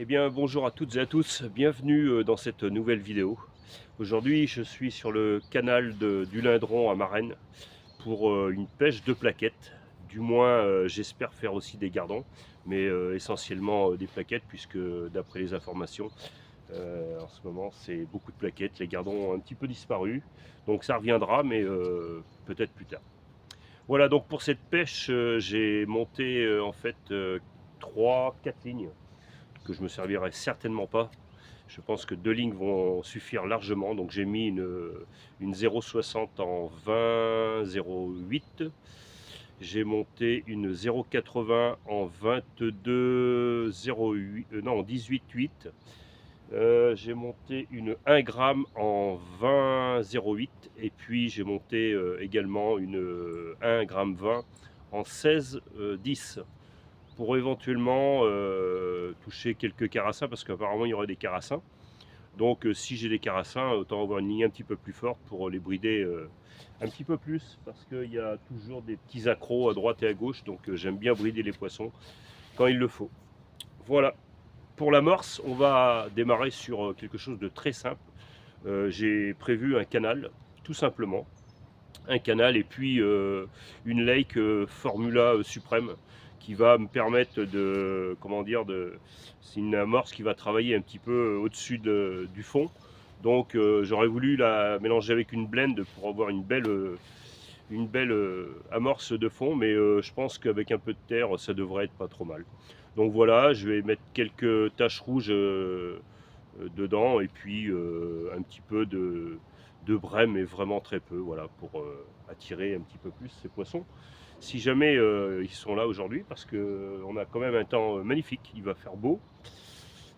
Eh bien, bonjour à toutes et à tous, bienvenue dans cette nouvelle vidéo. Aujourd'hui, je suis sur le canal du Lindron à Marennes pour une pêche de plaquettes. Du moins, j'espère faire aussi des gardons, mais essentiellement des plaquettes, puisque d'après les informations, en ce moment, c'est beaucoup de plaquettes. Les gardons ont un petit peu disparu, donc ça reviendra, mais peut-être plus tard. Voilà, donc pour cette pêche, j'ai monté en fait 3-4 lignes que je me servirai certainement pas. Je pense que 2 lignes vont suffire largement. Donc j'ai mis une 0,60 en 20 0,8. J'ai monté une 0,80 en 22 0,8, non, en 18,8. J'ai monté une 1 gramme en 20 0,8 et puis j'ai monté également une 1 gramme 20 en 16 10 pour éventuellement toucher quelques carassins, parce qu'apparemment il y aurait des carassins. Donc si j'ai des carassins, autant avoir une ligne un petit peu plus forte pour les brider un petit peu plus, parce qu'il y a toujours des petits accros à droite et à gauche, donc j'aime bien brider les poissons quand il le faut. Voilà, pour l'amorce, on va démarrer sur quelque chose de très simple. J'ai prévu un canal, tout simplement. Un canal et puis une lake Formula Suprême qui va me permettre de, comment dire, c'est une amorce qui va travailler un petit peu au-dessus du fond. Donc j'aurais voulu la mélanger avec une blende pour avoir une belle amorce de fond, mais je pense qu'avec un peu de terre, ça devrait être pas trop mal. Donc voilà, je vais mettre quelques taches rouges dedans et puis un petit peu de brais, mais vraiment très peu, voilà, pour attirer un petit peu plus ces poissons. Si jamais ils sont là aujourd'hui, parce qu'on a quand même un temps magnifique, il va faire beau.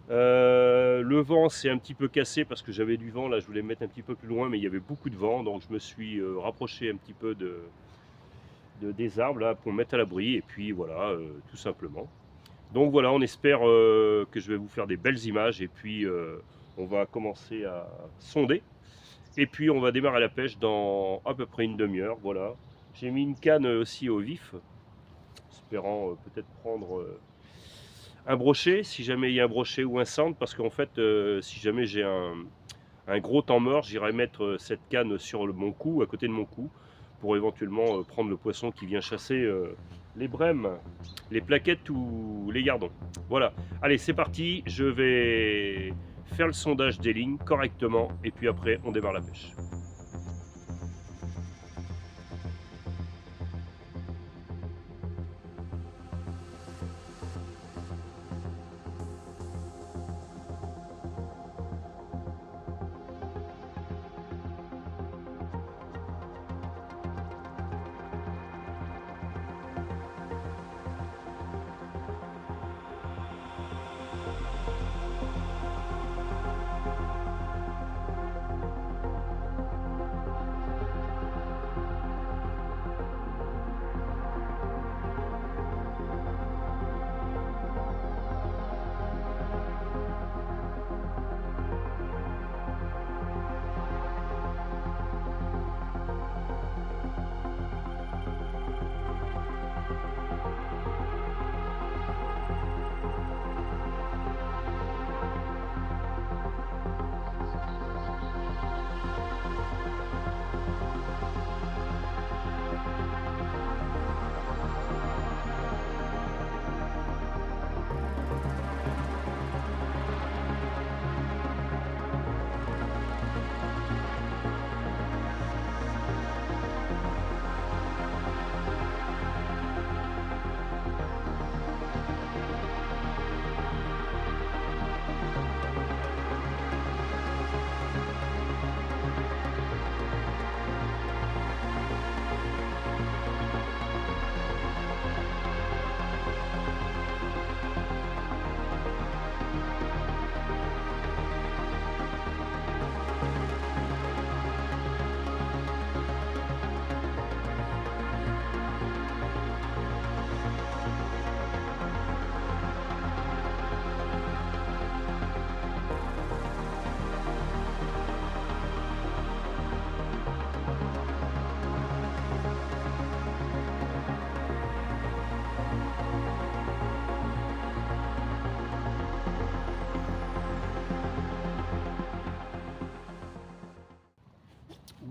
Le vent s'est un petit peu cassé parce que j'avais du vent, là je voulais me mettre un petit peu plus loin, mais il y avait beaucoup de vent, donc je me suis rapproché un petit peu des arbres là, pour me mettre à l'abri, et puis voilà, tout simplement. Donc voilà, on espère que je vais vous faire des belles images, et puis on va commencer à sonder. Et puis on va démarrer la pêche dans à peu près une demi-heure. Voilà. J'ai mis une canne aussi au vif, espérant peut-être prendre un brochet, si jamais il y a un brochet ou un sand, parce qu'en fait, si jamais j'ai un gros temps mort, j'irai mettre cette canne sur mon cou, à côté de mon cou, pour éventuellement prendre le poisson qui vient chasser les brèmes, les plaquettes ou les gardons. Voilà. Allez, c'est parti. Je vais faire le sondage des lignes correctement et puis après, on démarre la pêche.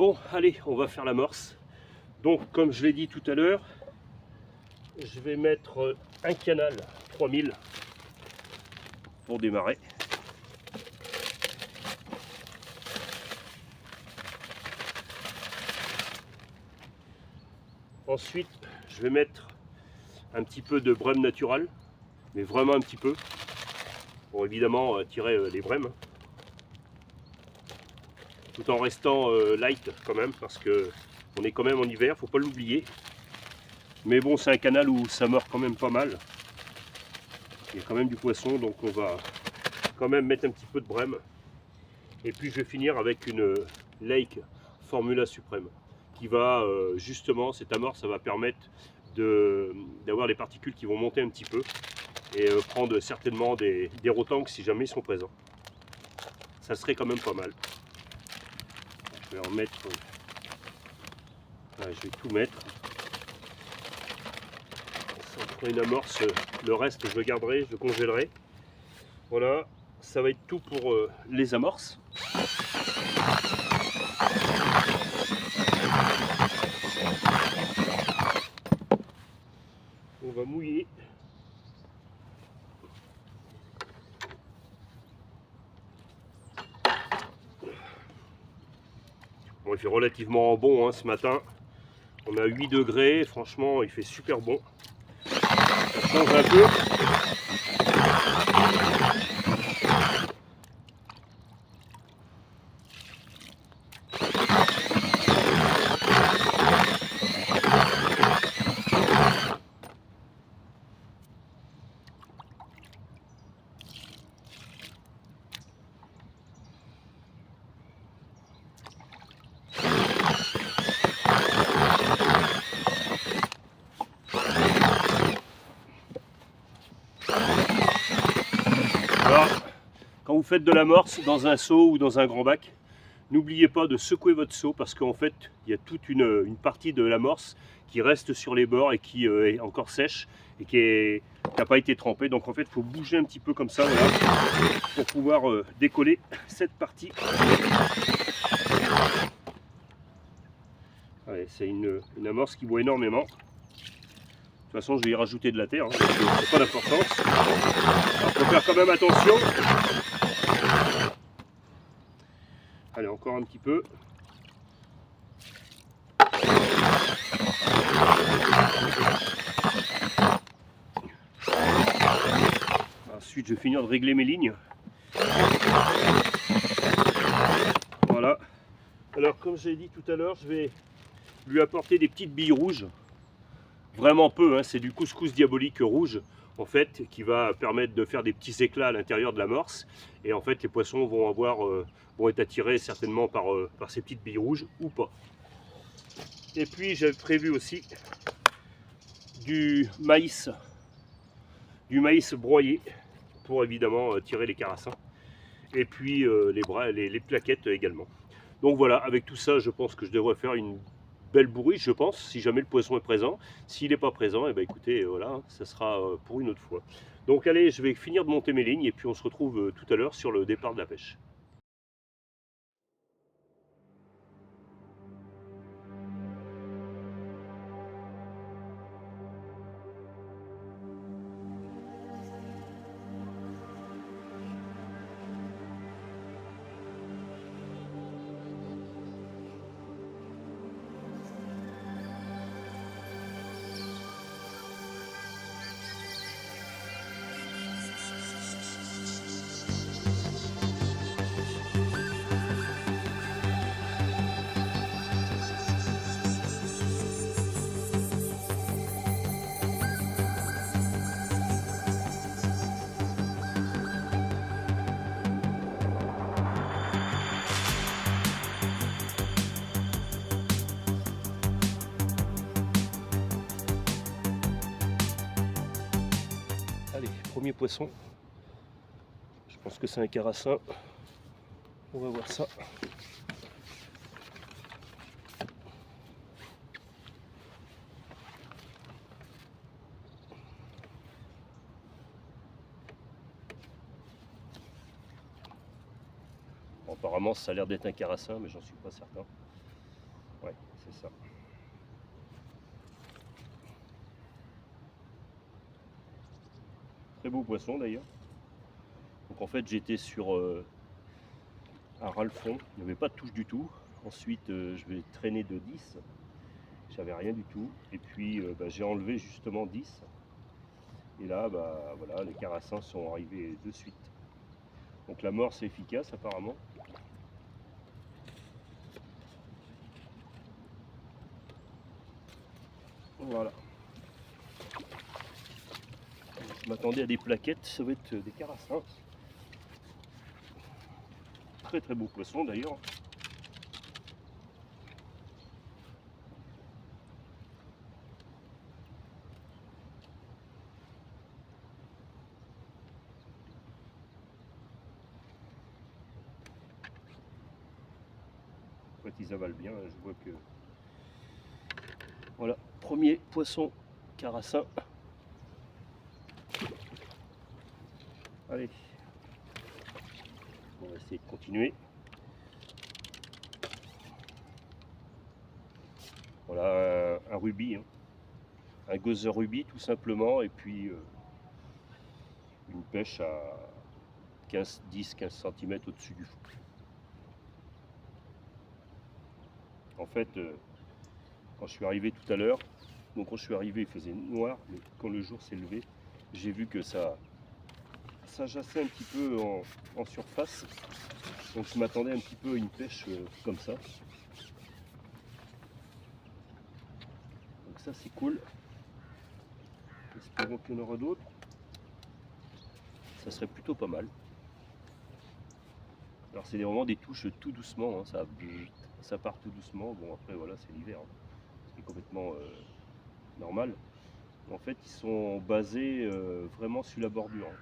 Bon, allez, on va faire l'amorce. Donc, comme je l'ai dit tout à l'heure, je vais mettre un canal 3000 pour démarrer. Ensuite, je vais mettre un petit peu de brème naturelle, mais vraiment un petit peu, pour évidemment tirer les brèmes, tout en restant light quand même, parce que on est quand même en hiver, faut pas l'oublier. Mais bon, c'est un canal où ça meurt quand même pas mal. Il y a quand même du poisson, donc on va quand même mettre un petit peu de brème. Et puis je vais finir avec une Lake Formula Suprême, qui va justement, cette amorce, ça va permettre d'avoir les particules qui vont monter un petit peu et prendre certainement des rotangs si jamais ils sont présents. Ça serait quand même pas mal. Je vais en mettre, je vais tout mettre. Ça fera une amorce, le reste je le garderai, je le congèlerai. Voilà, ça va être tout pour les amorces. On va mouiller. Bon, il fait relativement bon hein, ce matin. On a 8 degrés, franchement il fait super bon. Ça change un peu. Alors, quand vous faites de l'amorce dans un seau ou dans un grand bac, n'oubliez pas de secouer votre seau parce qu'en fait, il y a toute une partie de l'amorce qui reste sur les bords et qui est encore sèche et qui n'a pas été trempée. Donc en fait, il faut bouger un petit peu comme ça voilà, pour pouvoir décoller cette partie. C'est une amorce qui boit énormément. De toute façon, je vais y rajouter de la terre, hein, c'est pas d'importance. Il faut faire quand même attention. Allez, encore un petit peu. Ensuite, je vais finir de régler mes lignes. Voilà. Alors, comme j'ai dit tout à l'heure, je vais lui apporter des petites billes rouges. Vraiment peu, hein, c'est du couscous diabolique rouge en fait qui va permettre de faire des petits éclats à l'intérieur de l'amorce et en fait les poissons vont être attirés certainement par ces petites billes rouges ou pas. Et puis j'avais prévu aussi du maïs broyé pour évidemment tirer les carassins et puis les plaquettes également. Donc voilà, avec tout ça je pense que je devrais faire une belle bourriche, je pense, si jamais le poisson est présent. S'il n'est pas présent, et ben écoutez, voilà, ça sera pour une autre fois. Donc allez, je vais finir de monter mes lignes et puis on se retrouve tout à l'heure sur le départ de la pêche. Allez, premier poisson. Je pense que c'est un carassin. On va voir ça. Bon, apparemment, ça a l'air d'être un carassin, mais j'en suis pas certain. c'est ça. Très beau poisson d'ailleurs. Donc en fait j'étais sur un ras le fond, il n'y avait pas de touche du tout. Ensuite je vais traîner de 10, j'avais rien du tout. Et puis j'ai enlevé justement 10. Et là voilà, les carassins sont arrivés de suite. Donc la mort c'est efficace apparemment. Voilà. Je m'attendais à des plaquettes, ça va être des carassins. Très très beau poisson d'ailleurs. En fait ils avalent bien, je vois que... Voilà, premier poisson carassin. Allez, on va essayer de continuer. Voilà un rubis, hein. Un gozer rubis tout simplement, et puis une pêche à 10-15 cm au-dessus du fond. En fait, quand je suis arrivé tout à l'heure, donc quand je suis arrivé il faisait noir, mais quand le jour s'est levé, j'ai vu que ça jassait un petit peu en surface. Donc je m'attendais un petit peu à une pêche comme ça. Donc ça c'est cool. Espérons qu'il y en aura d'autres. Ça serait plutôt pas mal. Alors c'est vraiment des touches tout doucement, hein. Ça part tout doucement. Bon après voilà, c'est l'hiver, hein. C'est complètement normal. En fait ils sont basés vraiment sur la bordure, hein.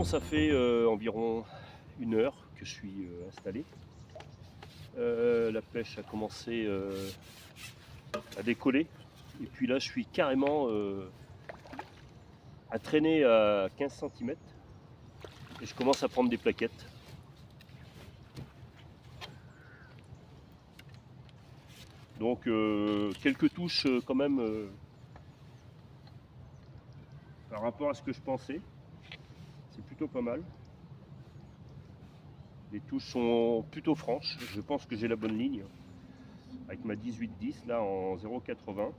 ça fait environ 1 heure que je suis installé. La pêche a commencé à décoller. Et puis là, je suis carrément à traîner à 15 cm. Et je commence à prendre des plaquettes. Donc quelques touches quand même par rapport à ce que je pensais. C'est plutôt pas mal. Les touches sont plutôt franches. Je pense que j'ai la bonne ligne. Avec ma 18-10 là en 0,80.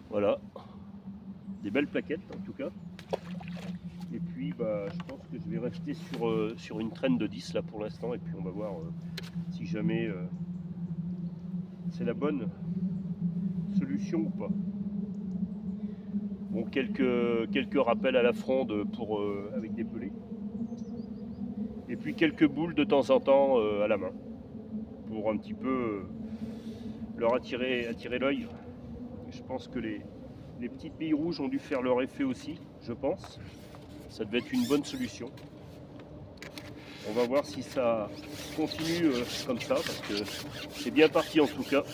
Voilà. Des belles plaquettes en tout cas. Et puis bah, je pense que je vais rester sur une traîne de 10 là pour l'instant. Et puis on va voir si jamais c'est la bonne solution ou pas. Bon, quelques rappels à la fronde pour, avec des pelés. Et puis quelques boules de temps en temps à la main. Pour un petit peu leur attirer l'œil. Je pense que les petites billes rouges ont dû faire leur effet aussi, je pense. Ça devait être une bonne solution. On va voir si ça continue comme ça, parce que c'est bien parti en tout cas.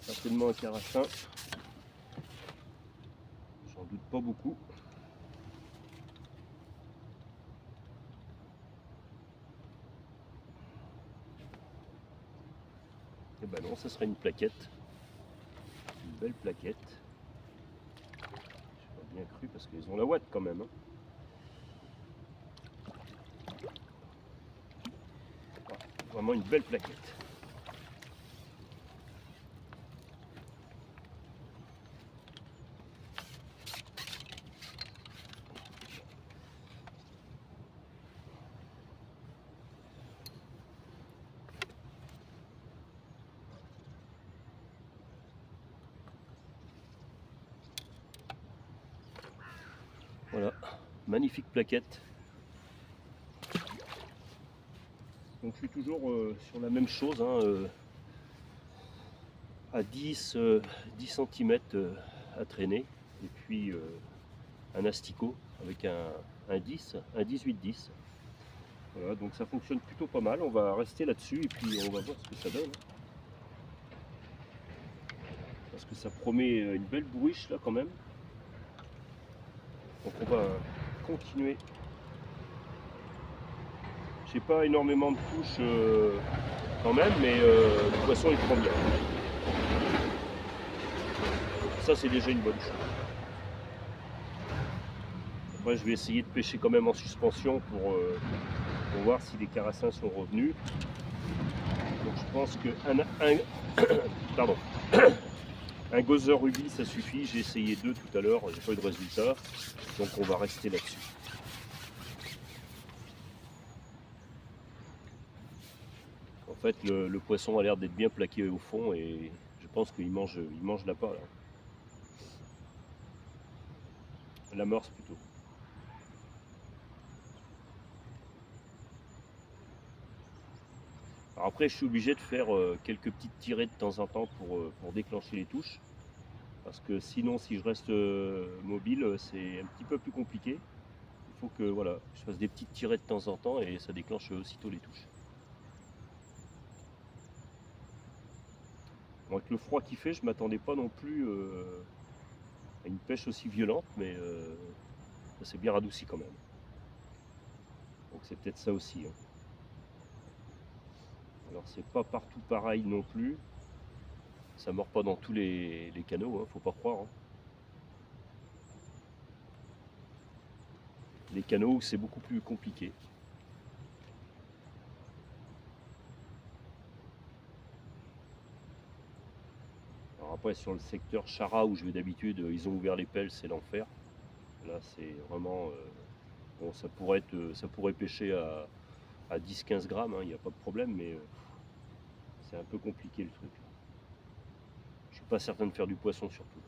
Certainement un carassin. J'en doute pas beaucoup. Et ben non, ça serait une plaquette. Une belle plaquette. Je pas bien cru parce qu'ils ont la ouate quand même. Hein. Voilà, vraiment une belle plaquette. Voilà, magnifique plaquette. Donc je suis toujours sur la même chose, hein, à 10 cm à traîner. Et puis un asticot avec un 10, un 18-10. Voilà, donc ça fonctionne plutôt pas mal. On va rester là-dessus et puis on va voir ce que ça donne. Parce que ça promet une belle bourriche là quand même. Donc on va continuer. J'ai pas énormément de touches quand même, mais le poisson il prend bien. Ça c'est déjà une bonne chose. Après je vais essayer de pêcher quand même en suspension pour voir si les carassins sont revenus. Donc je pense que pardon. Un gozer rubis ça suffit, j'ai essayé 2 tout à l'heure, j'ai pas eu de résultat, donc on va rester là-dessus. En fait le poisson a l'air d'être bien plaqué au fond et je pense qu'il mange l'appât là. L'amorce plutôt. Alors après je suis obligé de faire quelques petites tirées de temps en temps pour déclencher les touches. Parce que sinon si je reste mobile c'est un petit peu plus compliqué. Il faut que voilà, je fasse des petites tirées de temps en temps et ça déclenche aussitôt les touches. Bon, avec le froid qu'il fait, je m'attendais pas non plus à une pêche aussi violente, mais ça s'est bien radouci quand même. Donc c'est peut-être ça aussi. Hein. Alors c'est pas partout pareil non plus. Ça mord pas dans tous les canaux, hein, faut pas croire. Hein. Les canaux, c'est beaucoup plus compliqué. Alors après, sur le secteur Chara où je vais d'habitude, ils ont ouvert les pelles, c'est l'enfer. Là, c'est vraiment... bon, ça pourrait pêcher à 10-15 grammes, il n'y a pas de problème, mais c'est un peu compliqué le truc. Je suis pas certain de faire du poisson surtout.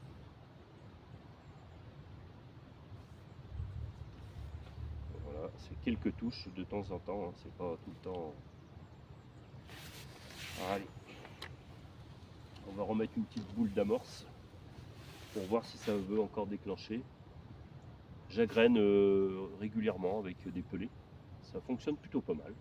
Voilà, c'est quelques touches de temps en temps, hein, c'est pas tout le temps. Alors, allez, on va remettre une petite boule d'amorce pour voir si ça veut encore déclencher. J'agraine régulièrement avec des pelets, ça fonctionne plutôt pas mal.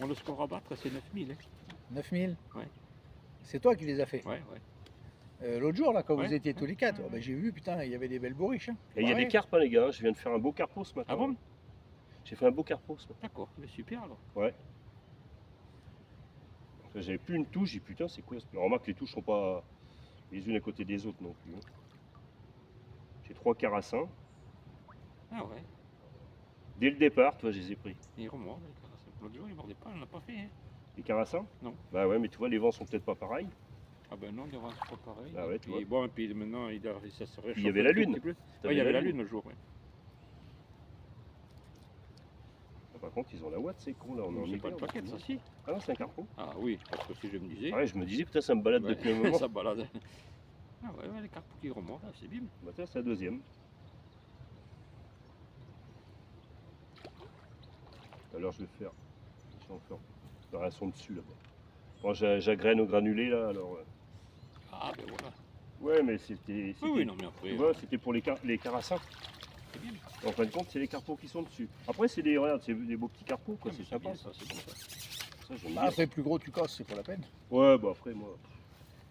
Bon, le score à battre, c'est 9000. Hein. 9000. Ouais. C'est toi qui les as fait. Ouais, ouais. L'autre jour, là, quand Ouais, vous étiez tous ouais, les quatre, ouais, ouais. j'ai vu, putain, il y avait des belles bourriches. Hein. Et il y a des carpes, hein, les gars. Je viens de faire un beau carpo ce matin. Ah bon? J'ai fait un beau carpo ce matin. D'accord, mais super alors. Ouais. J'avais plus une touche, j'ai dit putain, c'est quoi? Remarque, les touches sont pas les unes à côté des autres non plus. Hein. J'ai 3 carassins. Ah ouais, Dès le départ, toi, je les ai pris. il remord. L'autre jour, il mordait pas, on l'a pas fait. Hein. Les carassins? Non. Bah ouais, mais tu vois, les vents sont peut-être pas pareils. Ah ben non, devant c'est pas pareil. Ah ouais, Et tu puis, vois. bon, et puis maintenant, ça se réchauffe. il y avait un la tout lune. petit peu. T'avais Ouais, il y avait la lune le jour. Ouais. Par contre, ils ont la ouate, c'est con là. On est en C'est pas hiver, une plaquette, ça si. Ah non, c'est un carpo. Ah oui, parce que si je me disais. Ah ouais, je me disais, putain, ça me balade Ouais, depuis un moment. ça balade. Ah ouais, ouais, les carpes qui remontent, c'est bien. Bah, tiens, c'est la deuxième. Alors, je vais faire. Je vais en faire un son dessus là-bas. Bon, j'agrène au granulé là, alors. Ah ben voilà. Ouais, mais c'était. Oui, oui, non, mais après. Tu vois, c'était pour les carassins. C'est bien. En fin de compte, c'est les carpos qui sont dessus. Après, c'est des, regarde, c'est des beaux petits carpos, quoi. Ah, mais C'est sympa. bien, ça, c'est bon ça. Ça, j'aime Bah, bien. après, plus gros tu casses, c'est pas la peine. Ouais, bah après, moi,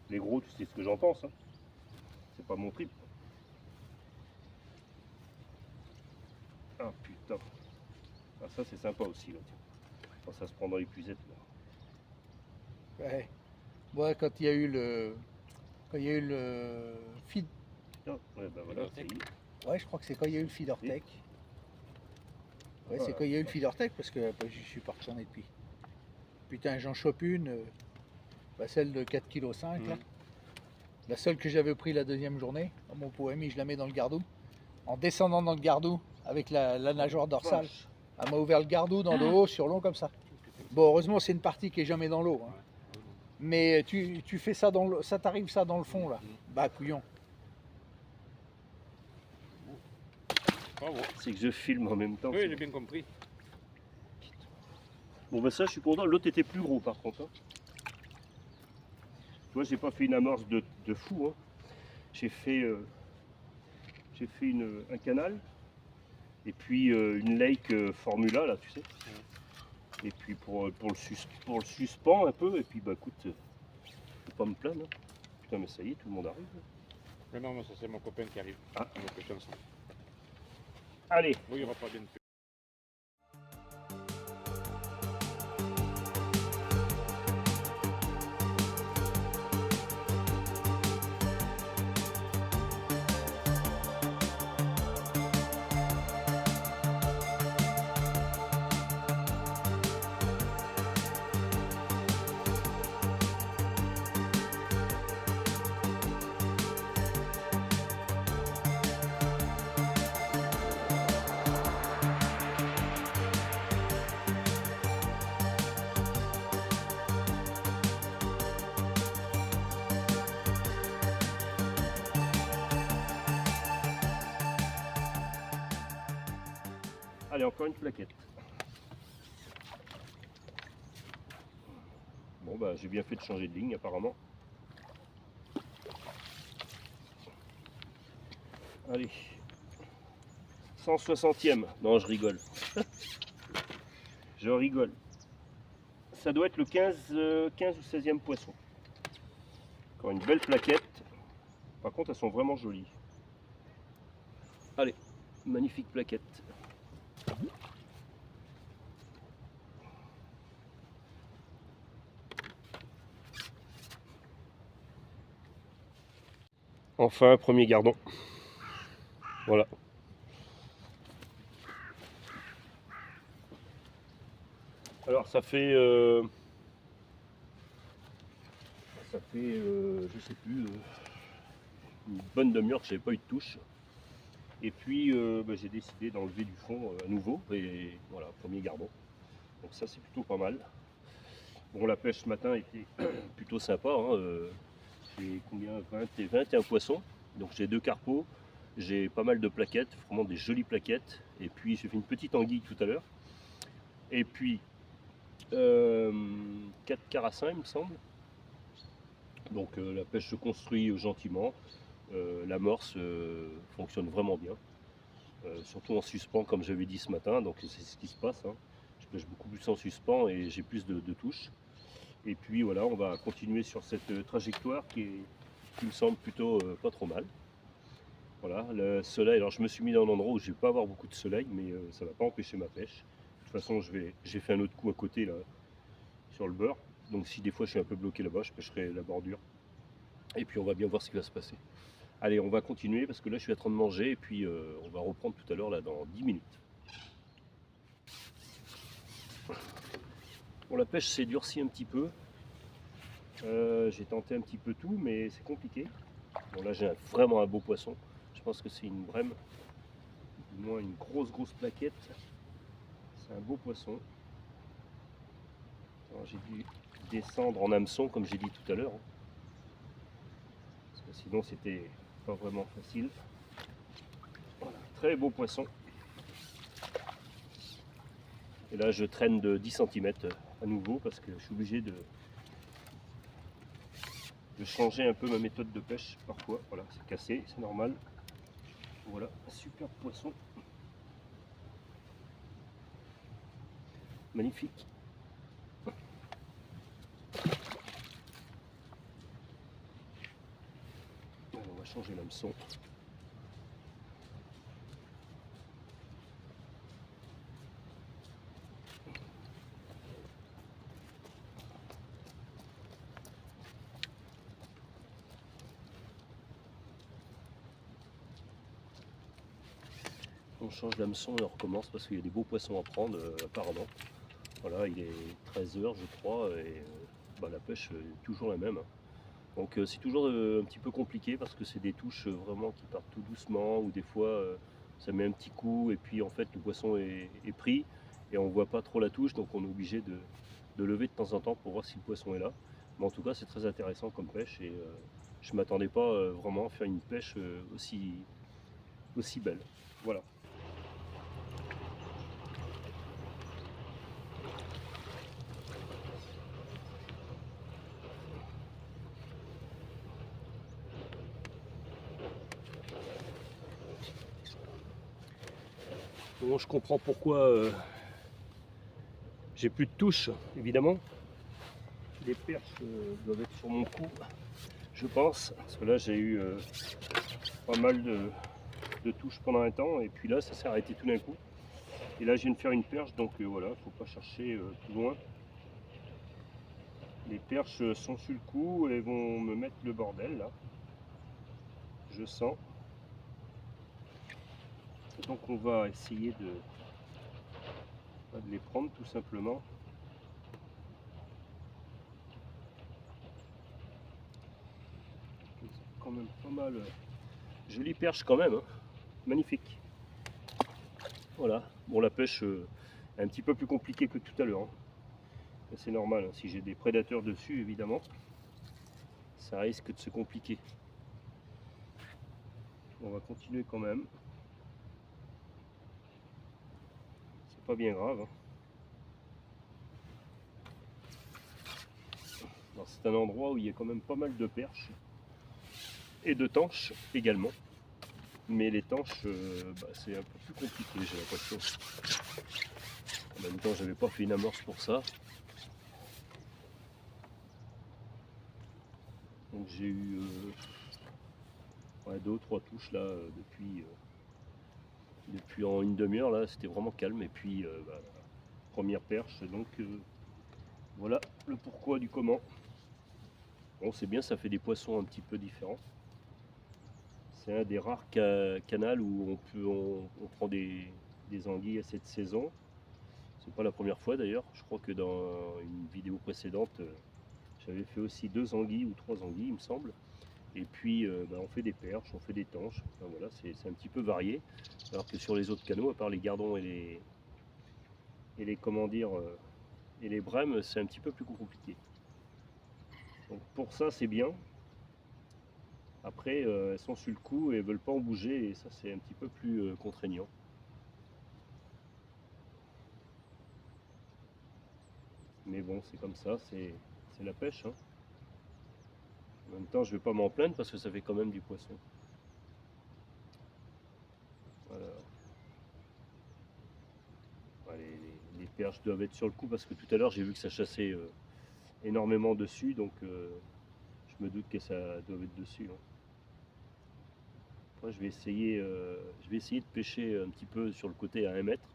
les gros, tu sais ce que j'en pense. Hein. C'est pas mon trip. Ah putain. Ah, ça, c'est sympa aussi, là. Tiens. Quand ça se prend dans les puisettes, là. Ouais. Ouais, quand il y a eu le. Quand il y a eu le feed. Ah, ouais, bah voilà, c'est Ouais, je crois que c'est quand il y a eu le feeder tech. Ouais, Voilà. c'est quand il y a eu le feeder tech parce que bah, je suis pas retourné depuis. Putain, j'en chope une. Bah, celle de 4,5 kg là. La seule que j'avais pris la deuxième journée. Dans mon poème, je la mets dans le gardou. En descendant dans le gardou avec la nageoire dorsale. Vache. Elle m'a ouvert le gardou dans le haut sur long comme ça. Bon, heureusement, c'est une partie qui est jamais dans l'eau. Hein. Mais tu fais ça dans le, ça t'arrive ça dans le fond là. Bah couillon. Bravo. C'est que je filme en même temps. Oui, j'ai bien compris. Bon, bah ça, je suis content. L'autre était plus gros, par contre. Hein. Tu vois, j'ai pas fait une amorce de fou. Hein. J'ai fait, un canal. Et puis une lake Formula, là, tu sais. Et puis pour le suspens un peu. Et puis, bah écoute, je vais pas me plaindre. Hein. Putain, mais ça y est, tout le monde arrive. Hein. Mais non, mais ça c'est mon copain qui arrive. Ah. Donc, comme ça. Allez. Oui, il n'y aura pas bien de Allez, encore une plaquette. Bon, bah j'ai bien fait de changer de ligne, apparemment. Allez. 160e. Non, je rigole. Je rigole. Ça doit être le 15 ou 16e poisson. Encore une belle plaquette. Par contre, elles sont vraiment jolies. Allez, magnifique plaquette. Enfin, premier gardon. Voilà. Alors ça fait je sais plus une bonne demi-heure que j'avais pas eu de touche. Et puis bah, j'ai décidé d'enlever du fond à nouveau et voilà, premier gardon. Donc ça c'est plutôt pas mal. Bon, la pêche ce matin était plutôt sympa. Hein, j'ai combien 21 poissons. Donc j'ai 2 carpos, j'ai pas mal de plaquettes, vraiment des jolies plaquettes. Et puis j'ai fait une petite anguille tout à l'heure. Et puis 4 carassins il me semble. Donc la pêche se construit gentiment. L'amorce fonctionne vraiment bien. Surtout en suspens comme j'avais dit ce matin. Donc c'est ce qui se passe. Hein. Je pêche beaucoup plus en suspens et j'ai plus de touches. Et puis voilà, on va continuer sur cette trajectoire qui me semble plutôt pas trop mal. Voilà, le soleil, alors je me suis mis dans un endroit où je vais pas avoir beaucoup de soleil, mais ça ne va pas empêcher ma pêche. De toute façon, j'ai fait un autre coup à côté là, sur le bord. Donc si des fois je suis un peu bloqué là-bas, je pêcherai la bordure. Et puis on va bien voir ce qui va se passer. Allez, on va continuer parce que là je suis en train de manger et puis on va reprendre tout à l'heure là dans 10 minutes. Bon, la pêche s'est durcie un petit peu. J'ai tenté un petit peu tout, mais c'est compliqué. Bon, là j'ai vraiment un beau poisson. Je pense que c'est une brème, du moins une grosse plaquette. C'est un beau poisson. J'ai dû descendre en hameçon comme j'ai dit tout à l'heure. Parce que sinon c'était pas vraiment facile. Voilà, très beau poisson. Et là je traîne de 10 cm à nouveau parce que je suis obligé de changer un peu ma méthode de pêche parfois. Voilà, c'est cassé, c'est normal. Voilà, un super poisson. Magnifique. Alors, on va changer l'hameçon. On change l'hameçon et on recommence parce qu'il y a des beaux poissons à prendre apparemment. Voilà, il est 13 h je crois et la pêche est toujours la même. Donc c'est toujours un petit peu compliqué parce que c'est des touches vraiment qui partent tout doucement ou des fois ça met un petit coup et puis en fait le poisson est pris et on voit pas trop la touche donc on est obligé de lever de temps en temps pour voir si le poisson est là. Mais en tout cas c'est très intéressant comme pêche et je ne m'attendais pas vraiment à faire une pêche aussi belle. Voilà. Bon, je comprends pourquoi j'ai plus de touches, évidemment. Les perches doivent être sur mon cou, je pense. Parce que là, j'ai eu pas mal de touches pendant un temps. Et puis là, ça s'est arrêté tout d'un coup. Et là, je viens de faire une perche. Donc voilà, il ne faut pas chercher plus loin. Les perches sont sur le cou et vont me mettre le bordel, là. Je sens. Donc on va essayer de les prendre tout simplement. C'est quand même pas mal. Jolie perche quand même, hein. Magnifique. Voilà. Bon, la pêche est un petit peu plus compliquée que tout à l'heure. Hein. C'est normal, hein. Si j'ai des prédateurs dessus, évidemment, ça risque de se compliquer. On va continuer quand même. C'est pas bien grave. Hein. C'est un endroit où il y a quand même pas mal de perches et de tanches également. Mais les tanches, c'est un peu plus compliqué, j'ai l'impression. En même temps, j'avais pas fait une amorce pour ça. Donc j'ai eu 2 ou 3 touches là depuis en une demi-heure là, c'était vraiment calme. Et puis première perche, donc voilà le pourquoi du comment. Bon, c'est bien, ça fait des poissons un petit peu différents. C'est un des rares canals où on prend des anguilles à cette saison. C'est pas la première fois d'ailleurs. Je crois que dans une vidéo précédente, j'avais fait aussi 2 anguilles ou 3 anguilles, il me semble. Et puis on fait des perches, on fait des tanches. Enfin, voilà, c'est un petit peu varié. Alors que sur les autres canaux, à part les gardons et les comment dire et les brèmes, c'est un petit peu plus compliqué. Donc pour ça, c'est bien. Après, elles sont sur le coup et elles veulent pas en bouger et ça, c'est un petit peu plus contraignant. Mais bon, c'est comme ça, c'est la pêche. Hein. En même temps, je vais pas m'en plaindre parce que ça fait quand même du poisson. Voilà. Les perches doivent être sur le coup parce que tout à l'heure j'ai vu que ça chassait énormément dessus, donc je me doute que ça doit être dessus. Hein. Après je vais essayer de pêcher un petit peu sur le côté à 1 mètre.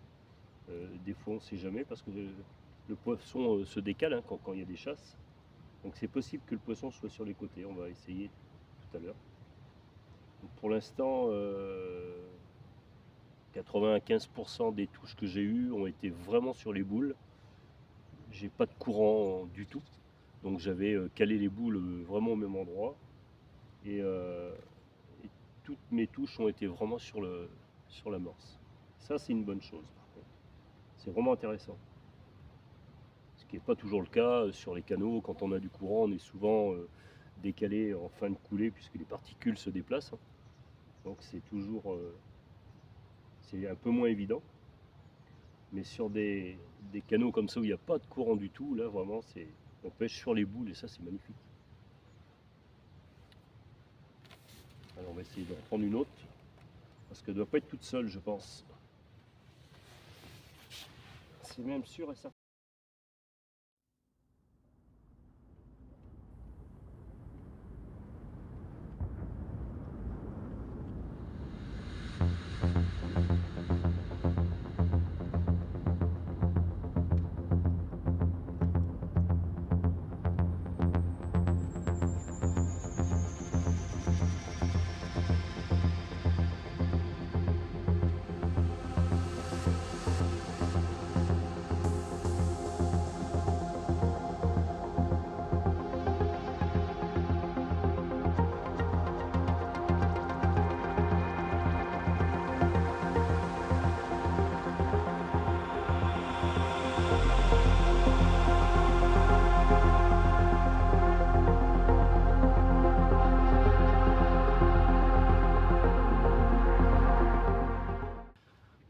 Des fois on ne sait jamais parce que le poisson se décale hein, quand il y a des chasses. Donc c'est possible que le poisson soit sur les côtés, on va essayer tout à l'heure. Pour l'instant, 95% des touches que j'ai eues ont été vraiment sur les boules. J'ai pas de courant du tout. Donc j'avais calé les boules vraiment au même endroit. Et toutes mes touches ont été vraiment sur l'amorce. Ça c'est une bonne chose par contre. C'est vraiment intéressant. Ce qui n'est pas toujours le cas sur les canaux. Quand on a du courant, on est souvent décalé en fin de coulée puisque les particules se déplacent. Hein. Donc c'est toujours c'est un peu moins évident. Mais sur des canaux comme ça où il n'y a pas de courant du tout, là vraiment on pêche sur les boules et ça c'est magnifique. Alors on va essayer de reprendre une autre parce qu'elle ne doit pas être toute seule je pense. C'est même sûr et certain.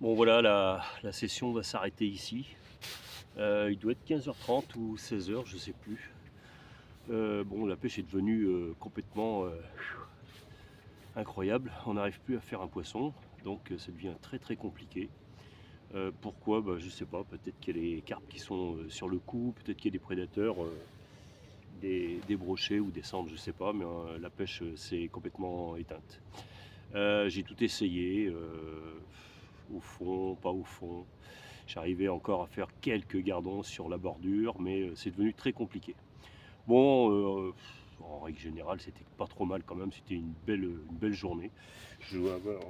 Bon voilà, la session va s'arrêter ici. Il doit être 15h30 ou 16h, je sais plus. Bon, la pêche est devenue complètement incroyable. On n'arrive plus à faire un poisson, donc ça devient très très compliqué. Pourquoi je sais pas, peut-être qu'il y a les carpes qui sont sur le coup, peut-être qu'il y a des prédateurs, des brochets ou des cendres, je sais pas, mais la pêche s'est complètement éteinte. J'ai tout essayé, au fond, pas au fond. J'arrivais encore à faire quelques gardons sur la bordure, mais c'est devenu très compliqué. Bon, en règle générale, c'était pas trop mal quand même, c'était une belle journée. Je dois avoir...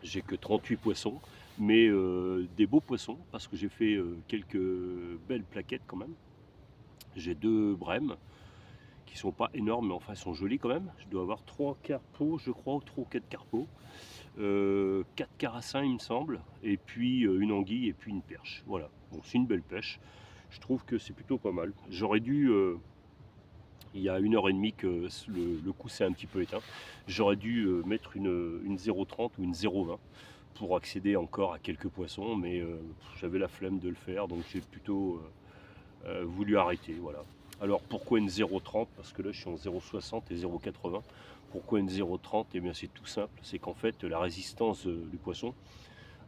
J'ai que 38 poissons, mais des beaux poissons, parce que j'ai fait quelques belles plaquettes quand même. J'ai 2 brèmes, qui sont pas énormes, mais enfin, elles sont jolies quand même. Je dois avoir 3 carpeaux, je crois, ou 3 ou 4 carpeaux. 4 carassins il me semble, et puis une anguille et puis une perche. Voilà, bon, c'est une belle pêche. Je trouve que c'est plutôt pas mal. J'aurais dû, il y a 1h30 que le coup s'est un petit peu éteint, j'aurais dû mettre une 0,30 ou une 0,20 pour accéder encore à quelques poissons, mais j'avais la flemme de le faire, donc j'ai plutôt voulu arrêter. Voilà. Alors pourquoi une 0,30? Parce que là je suis en 0,60 et 0,80. Pourquoi une 0,30? Eh bien c'est tout simple, c'est qu'en fait la résistance du poisson,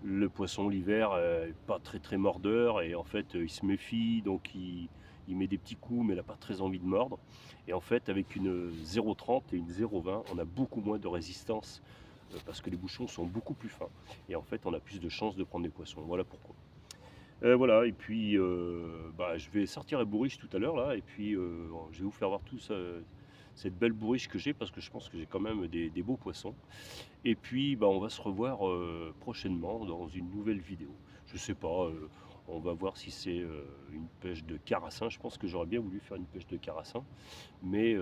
le poisson l'hiver n'est pas très mordeur et en fait il se méfie, donc il met des petits coups mais il n'a pas très envie de mordre. Et en fait avec une 0,30 et une 0,20 on a beaucoup moins de résistance parce que les bouchons sont beaucoup plus fins et en fait on a plus de chances de prendre des poissons. Voilà pourquoi. Voilà, et puis je vais sortir la bourriche tout à l'heure là, et puis je vais vous faire voir tout ça, cette belle bourriche que j'ai, parce que je pense que j'ai quand même des beaux poissons. Et puis on va se revoir prochainement dans une nouvelle vidéo. Je sais pas, on va voir si c'est une pêche de carassin. Je pense que j'aurais bien voulu faire une pêche de carassin, mais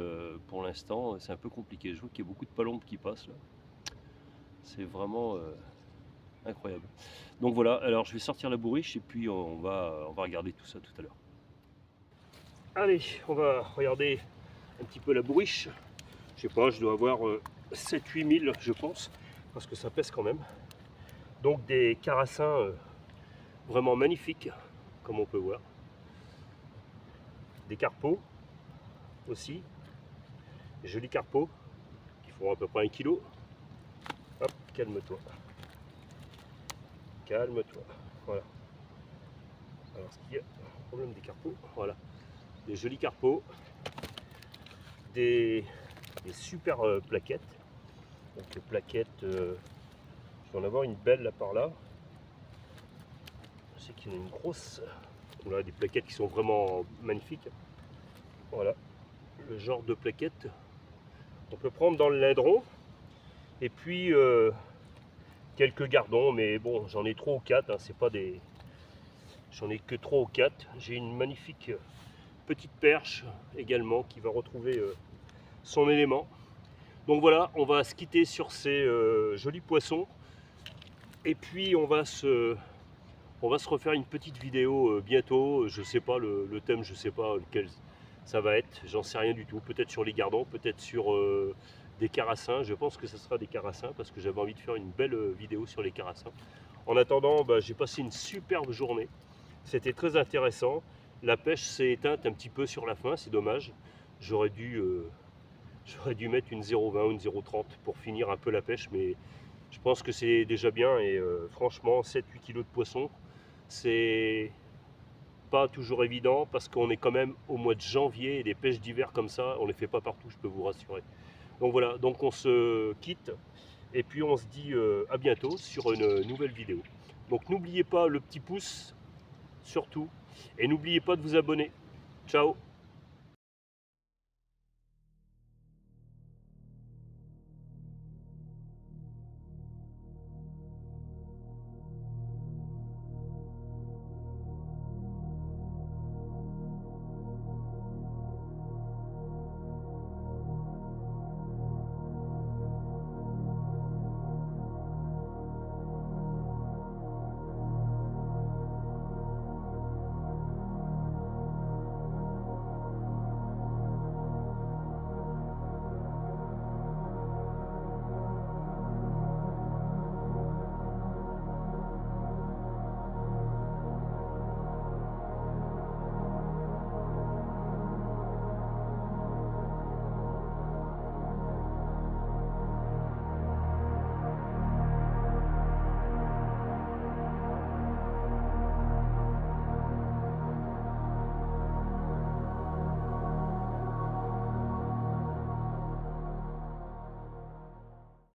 pour l'instant c'est un peu compliqué. Je vois qu'il y a beaucoup de palombes qui passent là. C'est vraiment incroyable. Donc voilà, alors je vais sortir la bourriche et puis on va regarder tout ça tout à l'heure. Allez, on va regarder un petit peu la bourriche. Je sais pas, je dois avoir 7-8 000 je pense, parce que ça pèse quand même. Donc des carassins vraiment magnifiques, comme on peut voir. Des carpeaux aussi, des jolis carpeaux qui font à peu près 1 kg. Hop, calme-toi. Calme-toi. Voilà. Alors, ce qu'il y a, le problème des carpeaux, voilà. Des jolis carpeaux, des super plaquettes. Donc, plaquettes, je vais en avoir une belle là par là. Je sais qu'il y en a une grosse. Voilà, des plaquettes qui sont vraiment magnifiques. Voilà, le genre de plaquettes. On peut prendre dans le lindron. Et puis, quelques gardons, mais bon, j'en ai 3 ou 4, hein, c'est pas des... J'en ai que 3 ou 4. J'ai une magnifique petite perche également qui va retrouver son élément. Donc voilà, on va se quitter sur ces jolis poissons. Et puis on va se refaire une petite vidéo bientôt. Je sais pas le thème, je sais pas lequel ça va être. J'en sais rien du tout. Peut-être sur les gardons, peut-être sur des carassins. Je pense que ce sera des carassins parce que j'avais envie de faire une belle vidéo sur les carassins. En attendant, j'ai passé une superbe journée. C'était très intéressant. La pêche s'est éteinte un petit peu sur la fin, c'est dommage. J'aurais dû mettre une 0,20 ou une 0,30 pour finir un peu la pêche, mais je pense que c'est déjà bien. Et franchement, 7-8 kg de poisson, c'est pas toujours évident parce qu'on est quand même au mois de janvier et des pêches d'hiver comme ça, on les fait pas partout, je peux vous rassurer. Donc voilà, donc on se quitte et puis on se dit à bientôt sur une nouvelle vidéo. Donc n'oubliez pas le petit pouce, surtout, et n'oubliez pas de vous abonner. Ciao!